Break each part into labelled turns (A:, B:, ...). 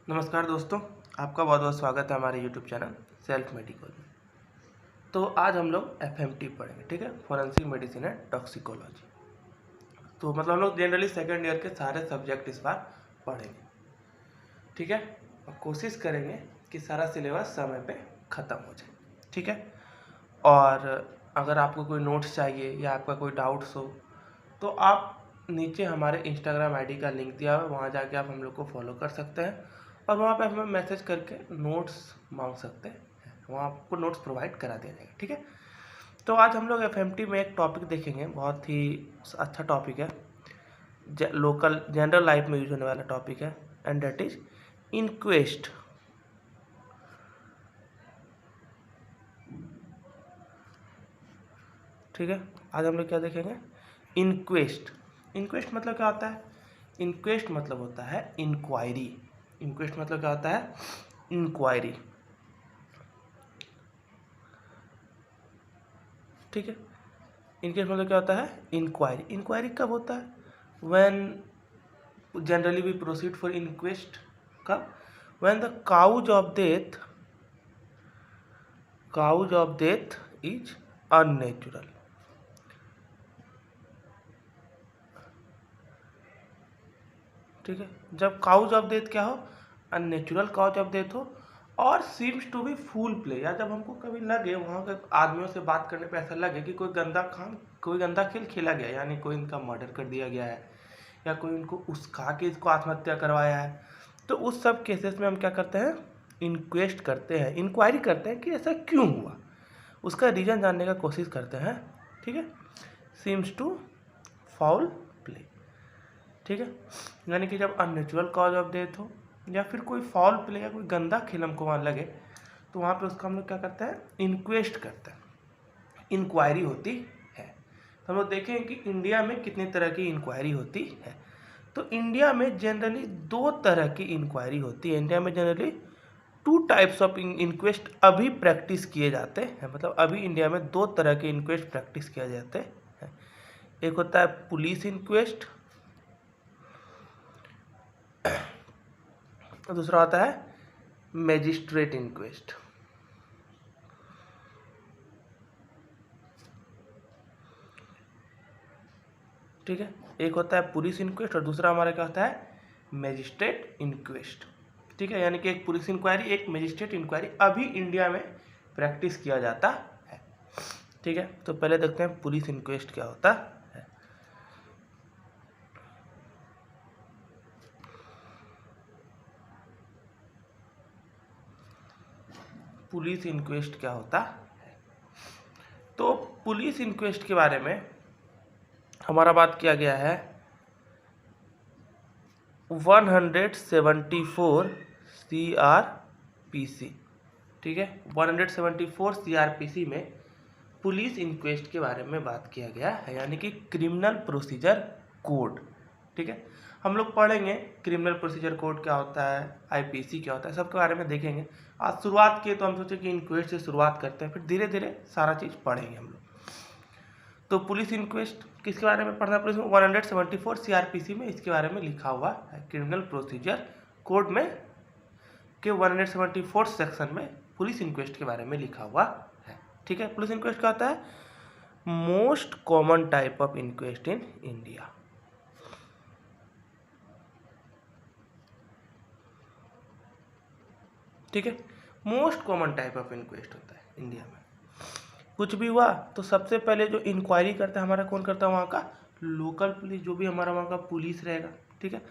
A: नमस्कार दोस्तों, आपका बहुत बहुत स्वागत है हमारे यूट्यूब चैनल सेल्फ मेडिकल में। तो आज हम लोग एफएमटी पढ़ेंगे, ठीक है, फॉरेंसिक मेडिसिन एंड टॉक्सिकोलॉजी। तो मतलब हम लोग जनरली सेकेंड ईयर के सारे सब्जेक्ट इस बार पढ़ेंगे, ठीक है, और कोशिश करेंगे कि सारा सिलेबस समय पे ख़त्म हो जाए, ठीक है। और अगर आपको कोई नोट्स चाहिए या आपका कोई डाउट्स हो तो आप नीचे हमारे इंस्टाग्राम आईडी का लिंक दिया हुआ है, वहाँ जाके आप हम लोग को फॉलो कर सकते हैं और वहाँ पे हमें मैसेज करके नोट्स मांग सकते हैं, वहाँ आपको नोट्स प्रोवाइड करा दिया जाएगा, ठीक है। तो आज हम लोग एफएमटी में एक टॉपिक देखेंगे, बहुत ही अच्छा टॉपिक है, लोकल जनरल लाइफ में यूज होने वाला टॉपिक है, एंड डेट इज इंक्वेस्ट। ठीक है, आज हम लोग क्या देखेंगे, इंक्वेस्ट। इंक्वेस्ट मतलब क्या होता है? इंक्वेस्ट मतलब होता है इंक्वायरी। इंक्वेस्ट मतलब क्या होता है? इंक्वायरी, ठीक है। इंक्वेस्ट मतलब क्या होता है? इंक्वायरी। इंक्वायरी कब होता है? When generally we proceed for inquest. कब? When the cause of death is unnatural. ठीक है, जब काउज ऑफ डेथ क्या हो? अननेचुरल काउज ऑफ डेथ हो, और seems to be foul play, या जब हमको कभी लगे वहाँ के आदमियों से बात करने पे ऐसा लगे कि कोई गंदा खेल खेला गया, यानी कोई इनका मर्डर कर दिया गया है या कोई इनको उस्का के इसको आत्महत्या करवाया है, तो उस सब केसेस में हम क्या करते हैं? इंक्वेस्ट करते हैं, इंक्वायरी करते हैं कि ऐसा क्यों हुआ, उसका रीज़न जानने का कोशिश करते हैं, ठीक है। सीम्स टू फाउल प्ले, ठीक है, यानी कि जब अननेचुरल कॉज ऑफ डेथ हो या फिर कोई फाउल प्ले या कोई गंदा खेल हमको वहाँ लगे, तो वहाँ पे उसका हम लोग क्या करते हैं? इंक्वेस्ट करते हैं, इंक्वायरी होती है। तो हम लोग देखें कि इंडिया में कितने तरह की इंक्वायरी होती है। तो इंडिया में जनरली दो तरह की इंक्वायरी होती है। इंडिया में generally two types of inquest अभी प्रैक्टिस किए जाते हैं, मतलब अभी इंडिया में दो तरह के इंक्वेस्ट प्रैक्टिस किए जाते हैं। एक होता है पुलिस इंक्वेस्ट और दूसरा होता है मैजिस्ट्रेट इंक्वेस्ट। ठीक है, एक होता है पुलिस इंक्वेस्ट और दूसरा हमारा क्या होता है? Magistrate inquest. ठीक है, यानी कि एक पुलिस इंक्वायरी, एक मैजिस्ट्रेट इंक्वायरी अभी इंडिया में प्रैक्टिस किया जाता है। ठीक है, तो पहले देखते हैं पुलिस इंक्वेस्ट क्या होता है। पुलिस इंक्वेस्ट क्या होता है? तो पुलिस इंक्वेस्ट के बारे में हमारा बात किया गया है 174 CRPC। ठीक है, 174 CRPC में पुलिस इंक्वेस्ट के बारे में बात किया गया है, यानी कि क्रिमिनल प्रोसीजर कोड। ठीक है, हम लोग पढ़ेंगे क्रिमिनल प्रोसीजर कोड क्या होता है, आईपीसी क्या होता है, सबके बारे में देखेंगे। आज शुरुआत किए तो हम सोचे कि इंक्वेस्ट से शुरुआत करते हैं, फिर धीरे धीरे सारा चीज़ पढ़ेंगे हम लोग। तो पुलिस इंक्वेस्ट किसके बारे में पढ़ना? पुलिस 174 CRPC में इसके बारे में लिखा हुआ है, क्रिमिनल प्रोसीजर कोड में के 174 सेक्शन में पुलिस इंक्वेस्ट के बारे में लिखा हुआ है। ठीक है, पुलिस इंक्वेस्ट क्या होता है? Most common type of inquest in India. ठीक है, most common type of inquest होता है इंडिया में। कुछ भी हुआ तो सबसे पहले जो इंक्वायरी करता है हमारा, कौन करता है? वहाँ का लोकल पुलिस, जो भी हमारा वहाँ का पुलिस रहेगा। ठीक है,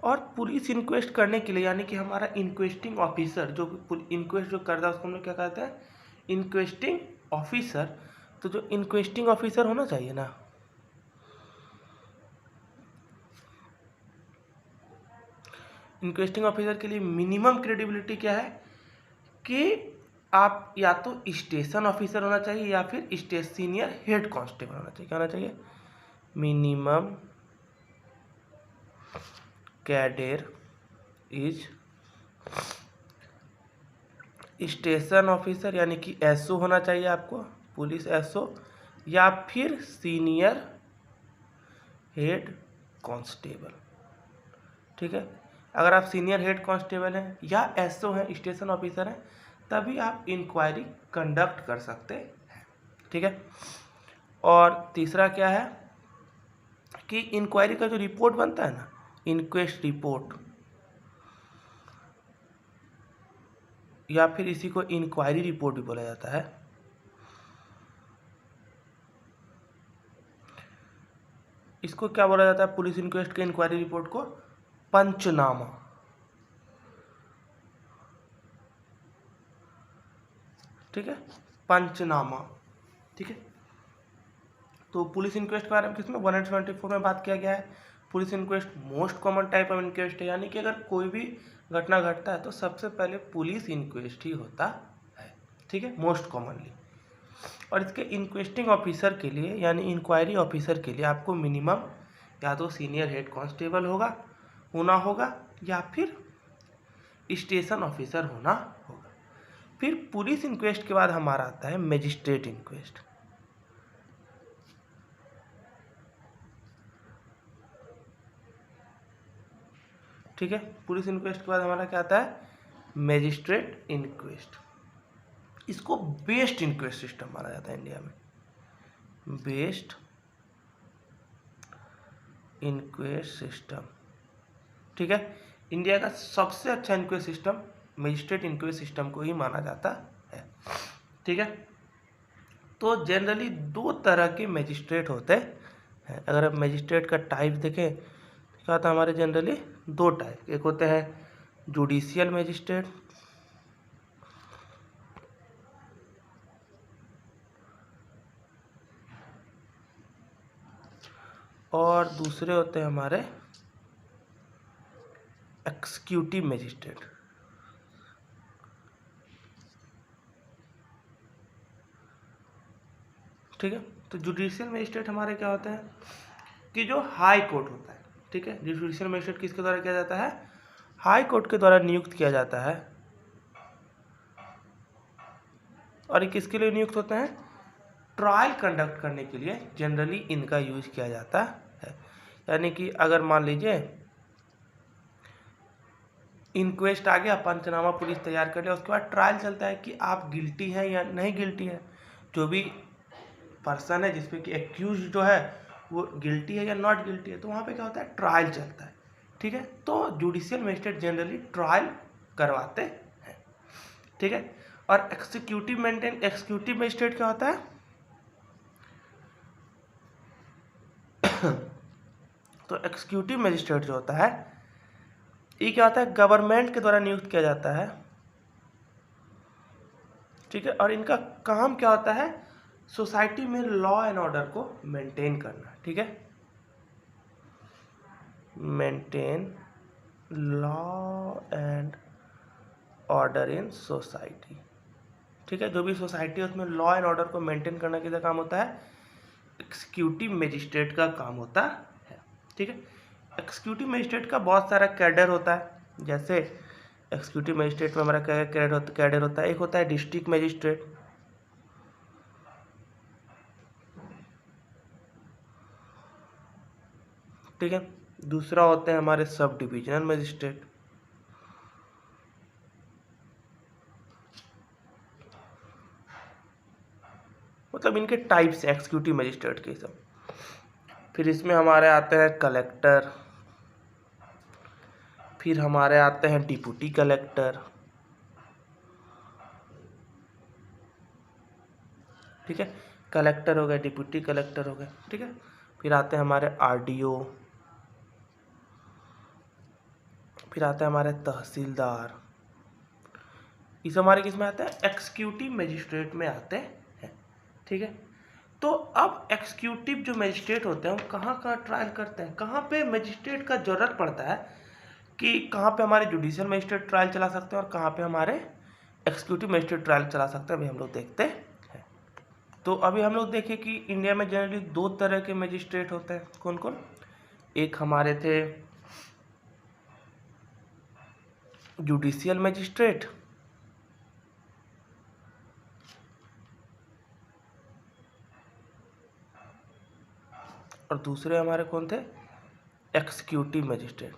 A: और पुलिस इंक्वेस्ट करने के लिए, यानी कि हमारा इंक्वेस्टिंग ऑफिसर जो इंक्वेस्ट जो करता है उसको हम लोग क्या कहते हैं? इंक्वेस्टिंग ऑफिसर। तो जो इंक्वेस्टिंग ऑफिसर होना चाहिए ना, इंक्वेस्टिंग ऑफिसर के लिए मिनिमम क्रेडिबिलिटी क्या है कि आप या तो स्टेशन ऑफिसर होना चाहिए या फिर स्टेशन सीनियर हेड कांस्टेबल होना चाहिए। क्या होना चाहिए? Minimum cadre is station officer, यानी कि एसओ होना चाहिए आपको, पुलिस एसओ, या फिर सीनियर हेड कांस्टेबल। ठीक है, अगर आप सीनियर हेड कांस्टेबल हैं या एसओ हैं, स्टेशन ऑफिसर हैं, तभी आप इंक्वायरी कंडक्ट कर सकते हैं। ठीक है। और तीसरा क्या है कि इंक्वायरी का जो रिपोर्ट बनता है ना, इंक्वेस्ट रिपोर्ट, या फिर इसी को इंक्वायरी रिपोर्ट भी बोला जाता है, इसको क्या बोला जाता है पुलिस इंक्वेस्ट के इंक्वायरी रिपोर्ट को? पंचनामा। ठीक है, पंचनामा। ठीक है। तो पुलिस इंक्वेस्ट के बारे में किसमें 174 में बात किया गया है। Police inquest most common type of inquest है, यानी कि अगर कोई भी घटना घटता है तो सबसे पहले पुलिस इंक्वेस्ट ही होता है। ठीक है, मोस्ट कॉमनली। और इसके इंक्वेस्टिंग ऑफिसर के लिए यानी इंक्वायरी ऑफिसर के लिए आपको मिनिमम या तो सीनियर हेड कांस्टेबल होना होगा या फिर स्टेशन ऑफिसर होना होगा। फिर पुलिस इंक्वेस्ट के बाद हमारा आता है मजिस्ट्रेट इंक्वेस्ट। ठीक है, पुलिस इंक्वेस्ट के बाद हमारा क्या आता है? Magistrate inquest. इसको बेस्ट इंक्वेस्ट सिस्टम माना जाता है इंडिया में, बेस्ट इंक्वेस्ट सिस्टम। ठीक है, इंडिया का सबसे अच्छा inquest system magistrate inquest system को ही माना जाता है। ठीक है, तो जनरली दो तरह के मजिस्ट्रेट होते हैं। अगर आप मजिस्ट्रेट का टाइप देखें तो क्या होता है हमारे जनरली दो टाइप, एक होते हैं जुडिशियल मजिस्ट्रेट और दूसरे होते हैं हमारे एक्सिक्यूटिव मजिस्ट्रेट। ठीक है, तो जुडिशियल मजिस्ट्रेट हमारे क्या होते हैं कि जो हाई कोर्ट होता है। ठीक है, जुडिशियल मजिस्ट्रेट किसके द्वारा किया जाता है? हाई कोर्ट के द्वारा नियुक्त किया जाता है। और ये किसके लिए नियुक्त होते हैं? ट्रायल कंडक्ट करने के लिए जनरली इनका यूज किया जाता है। यानी कि अगर मान लीजिए इंक्वेस्ट आ गया, पंचनामा पुलिस तैयार कर लिया, उसके बाद ट्रायल चलता है कि आप गिल्टी है या नहीं गिल्टी है। जो भी पर्सन है जिसपे कि एक्यूज जो है वो गिल्टी है या नॉट गिल्टी है, तो वहाँ पे क्या होता है? ट्रायल चलता है। ठीक है, तो जुडिशियल मजिस्ट्रेट जनरली ट्रायल करवाते हैं। ठीक है, और एक्सिक्यूटिव मजिस्ट्रेट क्या होता है? तो एक्सिक्यूटिव मजिस्ट्रेट जो होता है ये क्या होता है? गवर्नमेंट के द्वारा नियुक्त किया जाता है। ठीक है, और इनका काम क्या होता है? सोसाइटी में लॉ एंड ऑर्डर को मेंटेन करना। ठीक है, maintain law and order in society. ठीक है, जो भी सोसाइटी है उसमें लॉ एंड ऑर्डर को मेंटेन करना किसका काम होता है? एक्सिक्यूटिव मजिस्ट्रेट का काम होता है। ठीक है, एक्सिक्यूटिव मजिस्ट्रेट का बहुत सारा कैडर होता है। जैसे एक्सिक्यूटिव मजिस्ट्रेट में हमारा क्या कैडर होता है? एक होता है डिस्ट्रिक्ट मजिस्ट्रेट, ठीक है, दूसरा होते हैं हमारे सब डिविजनल मजिस्ट्रेट, मतलब इनके टाइप्स हैं एक्सिक्यूटिव मजिस्ट्रेट के सब। फिर इसमें हमारे आते हैं कलेक्टर, फिर हमारे आते हैं डिप्टी कलेक्टर। ठीक है, कलेक्टर हो गए, डिप्टी कलेक्टर हो गए। ठीक है, फिर आते हैं हमारे आरडीओ, फिर आते हैं हमारे तहसीलदार। इस हमारे किस में आते हैं? एक्सिक्यूटिव मजिस्ट्रेट में आते हैं। ठीक है, तो अब एक्सिक्यूटिव जो मजिस्ट्रेट होते हैं वो कहाँ कहाँ ट्रायल करते हैं, कहाँ पे मजिस्ट्रेट का जरूरत पड़ता है कि कहाँ पे हमारे जुडिशियल मजिस्ट्रेट ट्रायल चला सकते हैं और कहाँ पे हमारे एक्सिक्यूटिव मजिस्ट्रेट ट्रायल चला सकते हैं, अभी हम लोग देखते हैं। तो अभी हम लोग देखें कि इंडिया में जनरली दो तरह के मजिस्ट्रेट होते हैं। कौन कौन? एक हमारे थे जुडिशियल मजिस्ट्रेट, और दूसरे हमारे कौन थे? Executive magistrate.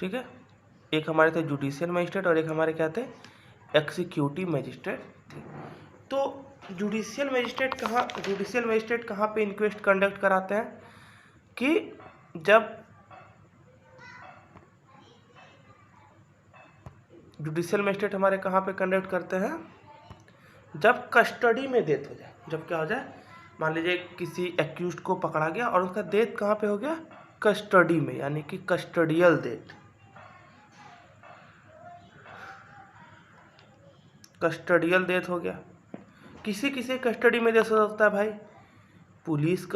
A: ठीक है, एक हमारे थे जुडिशियल मजिस्ट्रेट और एक हमारे क्या थे, एग्जीक्यूटिव मजिस्ट्रेट थे। तो जुडिशियल मजिस्ट्रेट कहाँ पे इंक्वेस्ट कंडक्ट कराते हैं कि जब जुडिशियल मजिस्ट्रेट हमारे कहाँ पे कंडक्ट करते हैं, जब कस्टडी में डेथ हो जाए। जब क्या हो जाए, मान लीजिए किसी एक्यूज्ड को पकड़ा गया और उसका डेथ कहाँ पे हो गया, कस्टडी में, यानी कि कस्टडियल डेथ। कस्टडियल डेथ हो गया। किसी किसी कस्टडी में डेथ हो सकता है भाई, पुलिस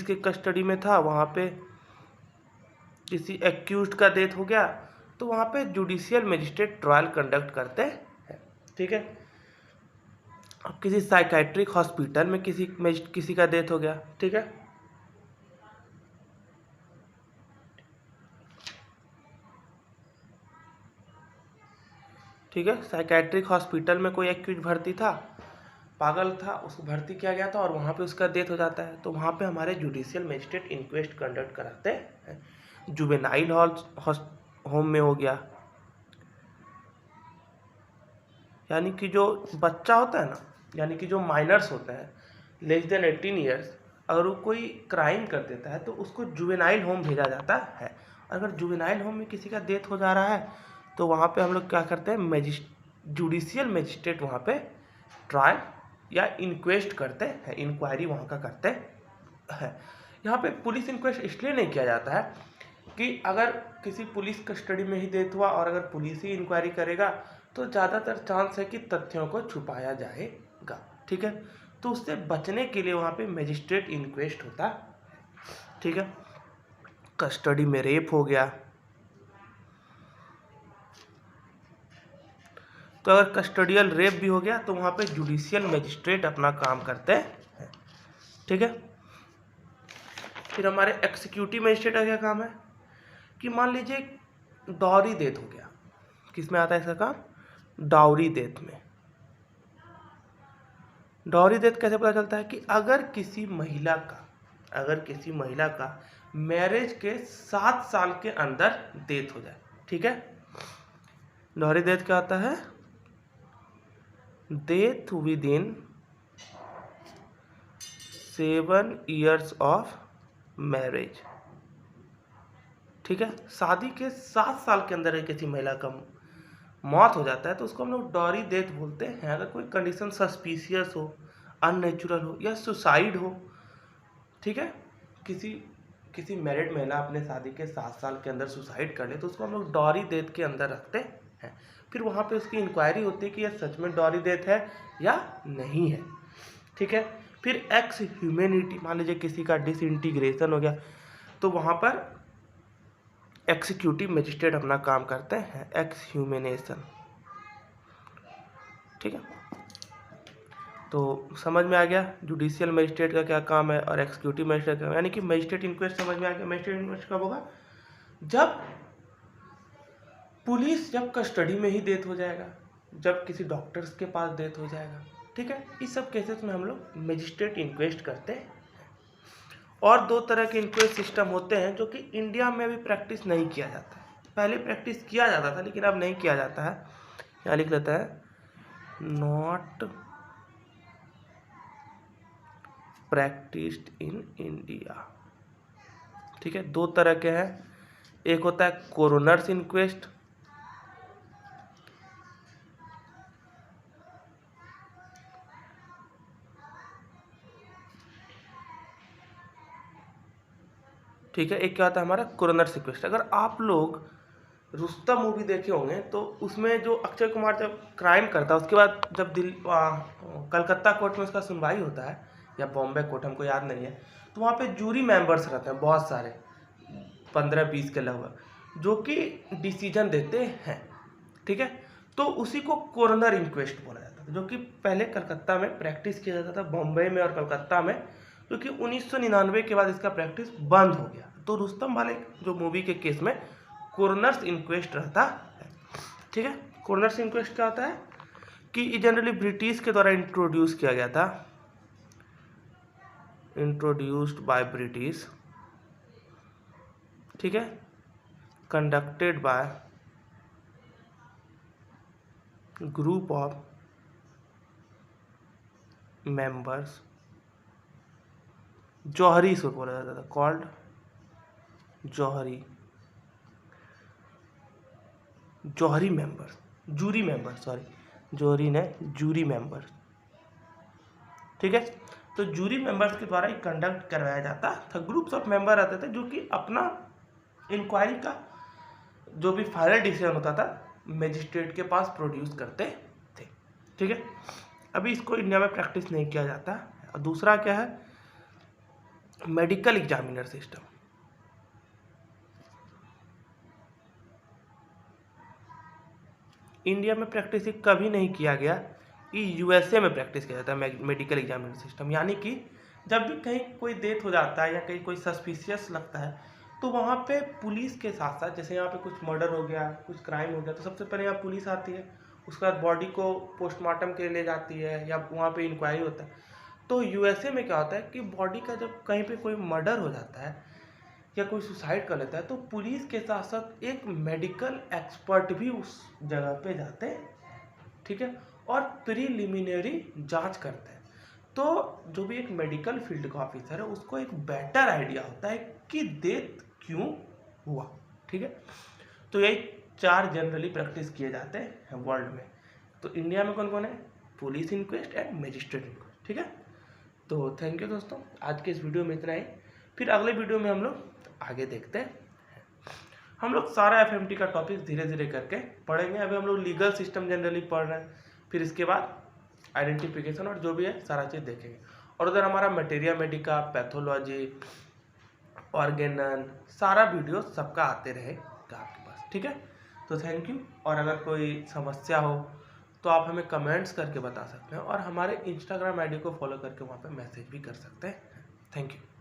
A: के कस्टडी में था, वहाँ पे किसी एक्यूज्ड का डेथ हो गया, तो वहाँ पे जुडिशियल मजिस्ट्रेट ट्रायल कंडक्ट करते हैं। ठीक है, अब किसी साइकाइट्रिक हॉस्पिटल में किसी का डेथ हो गया, ठीक है, साइकाइट्रिक हॉस्पिटल में कोई एक्यूज भर्ती था, पागल था, उसको भर्ती किया गया था और वहाँ पे उसका डेथ हो जाता है, तो वहाँ पे हमारे जुडिशियल मजिस्ट्रेट इंक्वेस्ट कंडक्ट कराते हैं। जुवेनाइल होम में हो गया, यानी कि जो बच्चा होता है ना, यानी कि जो माइनर्स होते हैं लेस देन 18 ईयर्स, अगर वो कोई क्राइम कर देता है तो उसको जुवेनाइल होम भेजा जाता है। अगर जुवेनाइल होम में किसी का डेथ हो जा रहा है तो वहाँ पे हम लोग क्या करते हैं, जुडिशियल मजिस्ट्रेट वहाँ पे ट्रायल या इंक्वेस्ट करते हैं, इंक्वायरी वहाँ का करते हैं। यहाँ पे पुलिस इंक्वेस्ट इसलिए नहीं किया जाता है कि अगर किसी पुलिस कस्टडी में ही डेथ हुआ और अगर पुलिस ही इंक्वायरी करेगा तो ज़्यादातर चांस है कि तथ्यों को छुपाया जाएगा। ठीक है, तो उससे बचने के लिए वहाँ पे मजिस्ट्रेट इंक्वेस्ट होता है। ठीक है, कस्टडी में रेप हो गया, तो अगर कस्टडियल रेप भी हो गया तो वहाँ पे जुडिशियल मजिस्ट्रेट अपना काम करते हैं। ठीक है, फिर हमारे एग्जीक्यूटिव मजिस्ट्रेट का क्या काम है कि मान लीजिए डाउरी डेथ हो गया, किस में आता है इसका काम, डाउरी डेथ में। डाउरी डेथ कैसे पता चलता है कि अगर किसी महिला का मैरिज के 7 साल के अंदर डेथ हो जाए। ठीक है, डाउरी डेथ क्या होता है, death with in 7 years of marriage. ठीक है, शादी के 7 साल के अंदर किसी महिला का मौत हो जाता है तो उसको हम लोग डाउरी डेथ बोलते हैं। अगर कोई कंडीशन सस्पिशियस हो, अननेचुरल हो या सुसाइड हो, ठीक है, किसी मैरिड महिला अपने शादी के 7 साल के अंदर सुसाइड कर ले तो उसको हम लोग डाउरी डेथ के अंदर रखते हैं। फिर वहाँ पे उसकी इंक्वायरी होती है कि यह सच में डाउरी डेथ है या नहीं है। ठीक है, फिर एक्स ह्यूमैनिटी, मान लीजिए किसी का डिसइंटीग्रेशन हो गया तो वहाँ पर एग्जीक्यूटिव मजिस्ट्रेट अपना काम करते हैं, एक्स ह्यूमेनेशन। ठीक है, तो समझ में आ गया जुडिशियल मजिस्ट्रेट का क्या काम है और एग्जीक्यूटिव मजिस्ट्रेट का, यानी कि मजिस्ट्रेट इंक्वेस्ट समझ में आ गया। मजिस्ट्रेट इंक्वेस्ट कब होगा, जब कस्टडी में ही डेथ हो जाएगा, जब किसी डॉक्टर्स के पास डेथ हो जाएगा। ठीक है, इस सब केसेस में हम लोग मजिस्ट्रेट इंक्वेस्ट करते हैं। और 2 तरह के इंक्वेस्ट सिस्टम होते हैं जो कि इंडिया में भी प्रैक्टिस नहीं किया जाता है। पहले प्रैक्टिस किया जाता था लेकिन अब नहीं किया जाता है। यहाँ लिख लेता है नॉट प्रैक्टिस्ड इन इंडिया। ठीक है, 2 तरह के हैं, एक होता है कोरोनर्स इंक्वेस्ट, ठीक है, एक क्या होता है हमारा कोरोनर्स इंक्वेस्ट। अगर आप लोग रुस्तम मूवी देखे होंगे तो उसमें जो अक्षय कुमार जब क्राइम करता है उसके बाद जब कलकत्ता कोर्ट में उसका सुनवाई होता है या बॉम्बे कोर्ट, हमको याद नहीं है, तो वहाँ पे जूरी मेंबर्स रहते हैं बहुत सारे, 15-20 के लगभग, जो कि डिसीजन देते हैं। ठीक है, तो उसी को कोरोनर इंक्वेस्ट बोला जाता था, जो कि पहले कलकत्ता में प्रैक्टिस किया जाता था, बॉम्बे में और कलकत्ता में, क्योंकि 1999 के बाद इसका प्रैक्टिस बंद हो गया। तो रुस्तम वाले जो मूवी के केस में कोरोनर्स इंक्वेस्ट रहता है। ठीक है, कोरोनर्स इंक्वेस्ट क्या होता है कि जनरली ब्रिटिश के द्वारा इंट्रोड्यूस किया गया था, इंट्रोड्यूस्ड बाय ब्रिटिश। ठीक है, conducted by group of members, जौहरी इसको बोला जाता था, कॉल्ड जौहरी मेंबर्स, जूरी मेंबर्स, सॉरी जौहरी ने जूरी मेंबर्स, ठीक है। तो जूरी मेंबर्स के द्वारा ही कंडक्ट करवाया जाता था। ग्रुप्स ऑफ मेंबर रहते थे जो कि अपना इंक्वायरी का जो भी फाइनल डिसीजन होता था मजिस्ट्रेट के पास प्रोड्यूस करते थे, ठीक है। अभी इसको इंडिया में प्रैक्टिस नहीं किया जाता। और दूसरा क्या है, मेडिकल एग्जामिनर सिस्टम। इंडिया में प्रैक्टिस कभी नहीं किया गया, कि यूएसए में प्रैक्टिस किया जाता है मेडिकल एग्जामिनर सिस्टम। यानी कि जब भी कहीं कोई डेथ हो जाता है या कहीं कोई सस्पिशियस लगता है तो वहाँ पे पुलिस के साथ साथ, जैसे यहाँ पे कुछ मर्डर हो गया, कुछ क्राइम हो गया, तो सबसे पहले यहाँ पुलिस आती है, उसके बाद बॉडी को पोस्टमार्टम के लिए ले जाती है या वहाँ पे इंक्वायरी होता है। तो यूएसए में क्या होता है कि बॉडी का जब कहीं पे कोई मर्डर हो जाता है या कोई सुसाइड कर लेता है तो पुलिस के साथ साथ एक मेडिकल एक्सपर्ट भी उस जगह पे जाते हैं, ठीक है, और प्रीलिमिनरी जांच करते हैं। तो जो भी एक मेडिकल फील्ड का ऑफिसर है उसको एक बेटर आइडिया होता है कि डेथ क्यों हुआ, ठीक है। तो यही 4 जनरली प्रैक्टिस किए जाते हैं वर्ल्ड में। तो इंडिया में कौन कौन है, police inquest and magistrate inquest, ठीक है। तो थैंक यू दोस्तों, आज के इस वीडियो में इतना ही। फिर अगले वीडियो में हम लोग आगे देखते हैं। हम लोग सारा एफएमटी का टॉपिक धीरे धीरे करके पढ़ेंगे। अभी हम लोग लीगल सिस्टम जनरली पढ़ रहे हैं, फिर इसके बाद आइडेंटिफिकेशन और जो भी है सारा चीज़ देखेंगे। और उधर हमारा मटेरिया मेडिका, पैथोलॉजी, ऑर्गेनन, सारा वीडियो सबका आते रहेगा आपके पास, ठीक है। तो थैंक यू। और अगर कोई समस्या हो तो आप हमें कमेंट्स करके बता सकते हैं और हमारे इंस्टाग्राम आईडी को फॉलो करके वहाँ पे मैसेज भी कर सकते हैं। Thank you.